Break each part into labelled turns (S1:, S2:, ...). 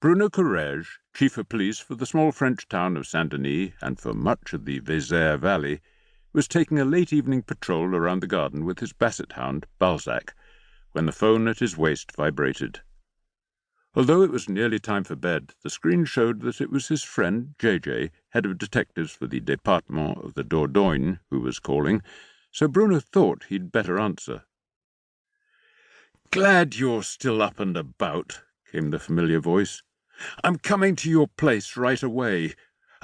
S1: Bruno Courrèges, chief of police for the small French town of Saint-Denis and for much of the Vézère valley, was taking a late-evening patrol around the garden with his basset hound, Balzac, when the phone at his waist vibrated. Although it was nearly time for bed, the screen showed that it was his friend J.J., head of detectives for the Département of the Dordogne, who was calling, so Bruno thought he'd better answer. "Glad you're still up and about," came the familiar voice. "I'm coming to your place right away.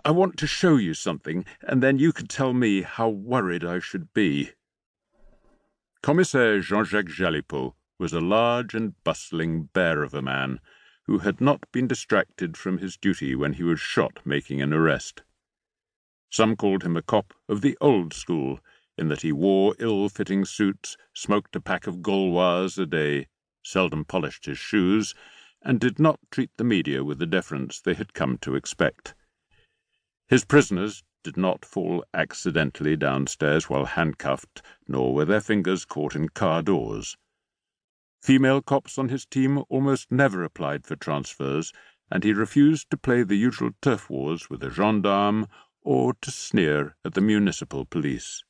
S1: I want to show you something, and then you can tell me how worried I should be." Commissaire Jean-Jacques Jalipot was a large and bustling bear of a man, who had not been distracted from his duty when he was shot making an arrest. Some called him a cop of the old school, in that he wore ill-fitting suits, smoked a pack of Gauloises a day, seldom polished his shoes, and did not treat the media with the deference they had come to expect. His prisoners did not fall accidentally downstairs while handcuffed, nor were their fingers caught in car doors. Female cops on his team almost never applied for transfers, and he refused to play the usual turf wars with a gendarme or to sneer at the municipal police.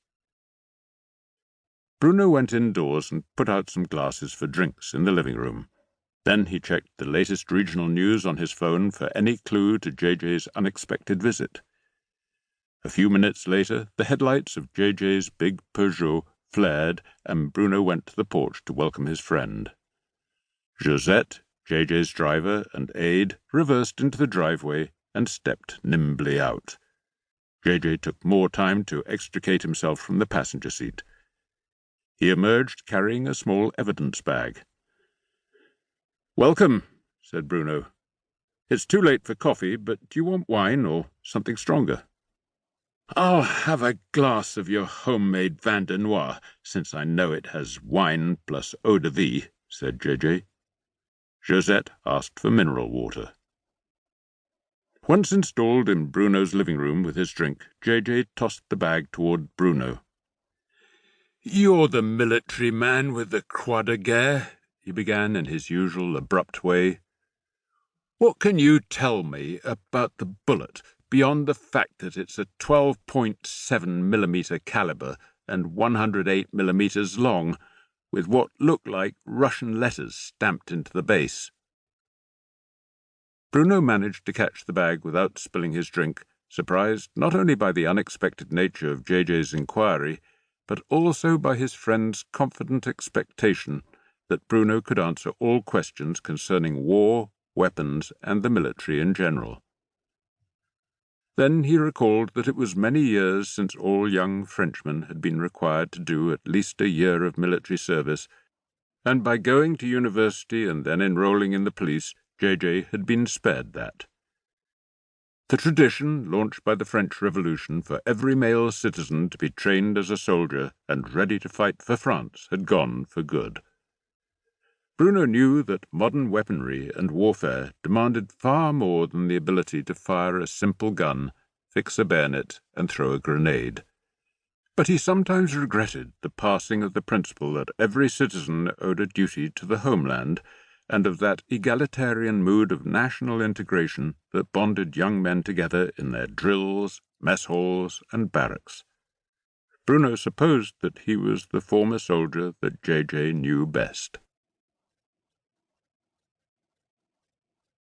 S1: Bruno went indoors and put out some glasses for drinks in the living room. Then he checked the latest regional news on his phone for any clue to JJ's unexpected visit. A few minutes later, the headlights of JJ's big Peugeot flared, and Bruno went to the porch to welcome his friend. Josette, JJ's driver and aide, reversed into the driveway and stepped nimbly out. JJ took more time to extricate himself from the passenger seat. He emerged carrying a small evidence bag. "Welcome," said Bruno. "It's too late for coffee, but do you want wine or something stronger?" "I'll have a glass of your homemade vin de noix, since I know it has wine plus eau de vie," said JJ. Josette asked for mineral water. Once installed in Bruno's living room with his drink, JJ tossed the bag toward Bruno. "You're the military man with the Croix de Guerre," he began in his usual abrupt way. "What can you tell me about the bullet, beyond the fact that it's a 12.7mm caliber and 108mm long, with what look like Russian letters stamped into the base?" Bruno managed to catch the bag without spilling his drink, surprised not only by the unexpected nature of JJ's inquiry, but also by his friend's confident expectation that Bruno could answer all questions concerning war, weapons, and the military in general. Then he recalled that it was many years since all young Frenchmen had been required to do at least a year of military service, and by going to university and then enrolling in the police, JJ had been spared that. The tradition, launched by the French Revolution for every male citizen to be trained as a soldier and ready to fight for France, had gone for good. Bruno knew that modern weaponry and warfare demanded far more than the ability to fire a simple gun, fix a bayonet, and throw a grenade. But he sometimes regretted the passing of the principle that every citizen owed a duty to the homeland, and of that egalitarian mood of national integration that bonded young men together in their drills, mess halls, and barracks. Bruno supposed that he was the former soldier that JJ knew best.